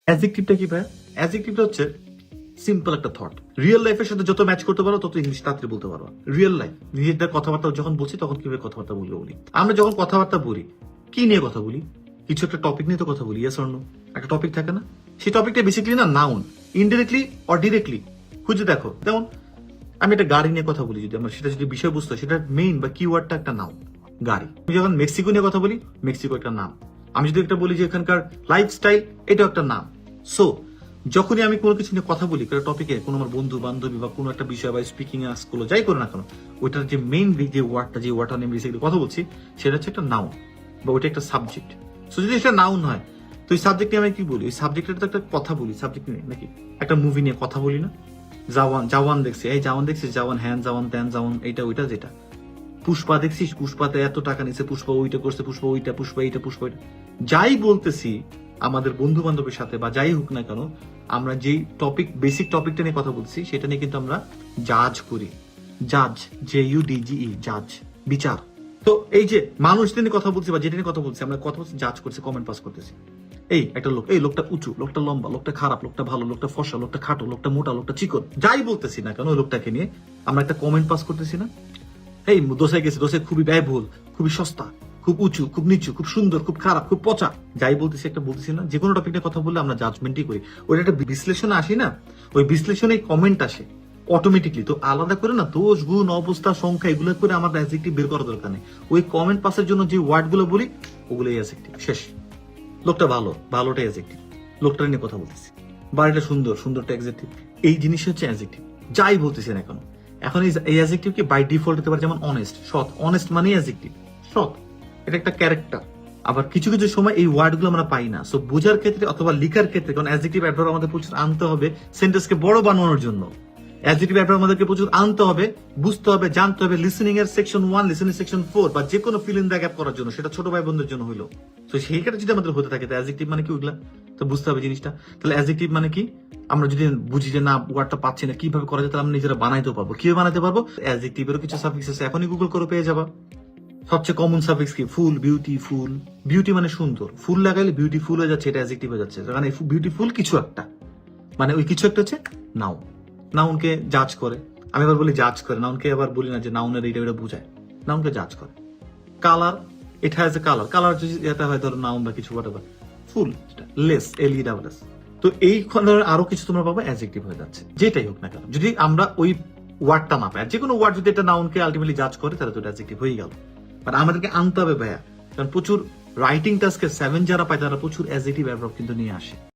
অ্যাডজেক্টিভটা কি ভাই? অ্যাডজেক্টিভটা হচ্ছে সিম্পল একটা থট। রিয়েল লাইফের সাথে যত ম্যাচ করতে পারো তত ইংলিশ তাড়াতাড়ি বলতে পারো। রিয়েল লাইফ নিজেদের কথাবার্তা যখন বলছি তখন কিভাবে কথাবার্তা বলি। আমরা যখন কথাবার্তা বলি কি নিয়ে কথা বলি? কিছু একটা টপিক নিয়ে তো কথা বলি, ইয়েস অর নো? একটা টপিক থাকে না? সেই টপিকটা বেসিক্যালি না নাউন, ইনডিরেক্টলি অর ডিরেক্টলি খুঁজে দেখো। যেমন আমি একটা গাড়ি নিয়ে কথা বলি, যদি আমরা সেটা যদি বিষয়বস্তু সেটা মেইন বা কিওয়ার্ডটা একটা নাউন, গাড়ি। আমি যখন মেক্সিকো নিয়ে কথা বলি, মেক্সিকো একটা নাম। আমি যদি একটা বলি যে এখানকার লাইফস্টাইল, এটাও একটা নাম। সো যখনই আমি কোনো কিছু নিয়ে কথা বলি, কোনো টপিকে, কোনো আমার বন্ধু বান্ধবী বা কোনো একটা বিষয় বা স্পিকিং স্কুল যাই করে না কেন, ওইটার যে মেইন যে ওয়ার্ডটা নিয়ে বেসিক্যালি কথা বলছি সেটা হচ্ছে একটা নাউন বা ওইটা একটা সাবজেক্ট। সো যদি এটা নাউন হয় তো ওই সাবজেক্ট নিয়ে আমি কি বলি? ওই সাবজেক্টের তো একটা কথা বলি, সাবজেক্ট নিয়ে নাকি একটা মুভি নিয়ে কথা বলি না? জাওয়ান দেখছি, এই জাওয়ান দেখছিস, জাওয়ান হ্যান জাওয়ান ত্যান জাওয়ান, এইটা ওইটা যেটা। পুষ্পা দেখছিস, পুষ্পাতে এত টাকা নিছে, পুষ্পা ওইটা করছে, পুষ্পা ওইটা, পুষ্পা এইটা, পুষ্পা ওইটা। যাই বলতেছি আমাদের বন্ধু বান্ধবের সাথে বা যাই হোক না কেন, আমরা যেই টপিক, বেসিক টপিকটা নিয়ে কথা বলছি সেটা নিয়ে কিন্তু আমরা জাজ করি। জাজ, JUDGE, জাজ, বিচার। তো এই যে মানুষদের নিয়ে কথা বলছি বা যেটা নিয়ে কথা বলছি, আমরা কথা বলছি, জাজ করছি, কমেন্ট পাস করতেছি। এই একটা লোক, এই লোকটা উঁচু, লোকটা লম্বা, লোকটা খারাপ, লোকটা ভালো, লোকটা ফর্সা, লোকটা খাটো, লোকটা মোটা, লোকটা চিকন, যাই বলতেছি না কেন ওই লোকটাকে নিয়ে আমরা একটা কমেন্ট পাস করতেছি না? এই দোষে গেছে, দোষে খুবই ব্যয়বহুল, খুবই সস্তা, খুব উঁচু, খুব নিচু, খুব সুন্দর, খুব খারাপ, খুব পচা, যাই বলতেছি একটা বলতেছি না? যে কোনো টপিক নিয়ে কথা বললে আমরা জাজমেন্টই করি। ওইটা একটা বিশ্লেষণে আসি না, ওই বিশ্লেষণে কমেন্ট আসে অটোমেটিকলি। তো আলাদা করে না দোষ গুণ অবস্থা সংখ্যা এগুলো করে আমাদের অ্যাডজেক্টিভ বের করার দরকার নেই। ওই কমেন্ট পাসের জন্য যে ওয়ার্ড গুলো বলি ওগুলোই অ্যাডজেক্টিভ, শেষ। লোকটা ভালো, ভালোটা অ্যাডজেক্টিভ। লোকটা নিয়ে কথা বলতেছি, বাড়িটা সুন্দর, সুন্দরটা অ্যাডজেক্টিভ। এই জিনিস হচ্ছে অ্যাডজেক্টিভ, যাই বলতেছি না এখন। এখন এই অ্যাডজেক্টিভ কি বাই ডিফল্ট হতে পারে, যেমন অনেস্ট, সৎ। অনেস্ট মানে অ্যাডজেক্টিভ, সৎ, এটা একটা ক্যারেক্টার। আবার কিছু কিছু সময় এই ওয়ার্ড গুলো আমরা পাই না, সো বোঝার ক্ষেত্রে অথবা লিখার ক্ষেত্রে, কারণ অ্যাডজেক্টিভ অ্যাডভার্ব আমাদের প্রচুর আনতে হবে সেন্টেন্সকে বড় বানানোর জন্য। অ্যাডজেক্টিভ অ্যাডভার্ব আমাদেরকে প্রচুর আনতে হবে, বুঝতে হবে, জানতে হবে। লিসেনিং এর সেকশন 1, লিসেনিং সেকশন 4 বা যে কোনো ফিল ইন দ্য গ্যাপ করার জন্য, সেটা ছোট ভাই বোনদের জন্য হইলো। তো সেই ক্ষেত্রে যদি আমাদের হতে থাকে, তো অ্যাডজেক্টিভ মানে কি ওইগুলা তো বুঝতে হবে জিনিসটা। তাহলে অ্যাডজেক্টিভ মানে কি আমরা যদি বুঝি যে না ওয়ার্ডটা পাচ্ছি না কিভাবে করা যায়, তাহলে আমরা নিজেরা বানাইতে পারবো। কিভাবে বানাতে পারবো? অ্যাডজেক্টিভেরও কিছু সাফিক্স আছে, এখনই গুগল করে পেয়ে যাবা। সবচেয়ে কমন সাফিক্স কি? ফুল, বিউটিফুল। বিউটি মানে সুন্দর, ফুল লাগাইলে বিউটিফুল হয়ে যাচ্ছে, এটা অ্যাডজেক্টিভ হয়ে যাচ্ছে। কারণ বিউটিফুল কিছু একটা, মানে ওই কিছু একটা হচ্ছে নাউন। নাউনকে জাজ করে, আমি আবার বলি জাজ করে, নাউনকে আবার বলি না যে নাউনের এইটা ওইটা বোঝায়, নাউনকে জাজ করে। Colour, it has a colour, colour যদি এটা হয় ধরো নাউন বা কিছু হোয়াটএভার। ফুল, লেস, LESS। তো এই ধরনের আরো কিছু তোমরা পাবো অ্যাডজেক্টিভ হয়ে যাচ্ছে, যেটাই হোক না কেন। যদি আমরা ওই ওয়ার্ডটা না পাই, যে কোনো ওয়ার্ড যদি একটা নাউনকে আলটিমেটলি জাজ করে, তাহলে তো অ্যাডজেক্টিভ হয়ে গেল। বাট আমাদেরকে আনতে হবে ভাইয়া, কারণ প্রচুর রাইটিং টাস্কে 7 যারা পায় তারা প্রচুর অ্যাডজেক্টিভ অ্যাডভার্ব কিন্তু নিয়ে আসে।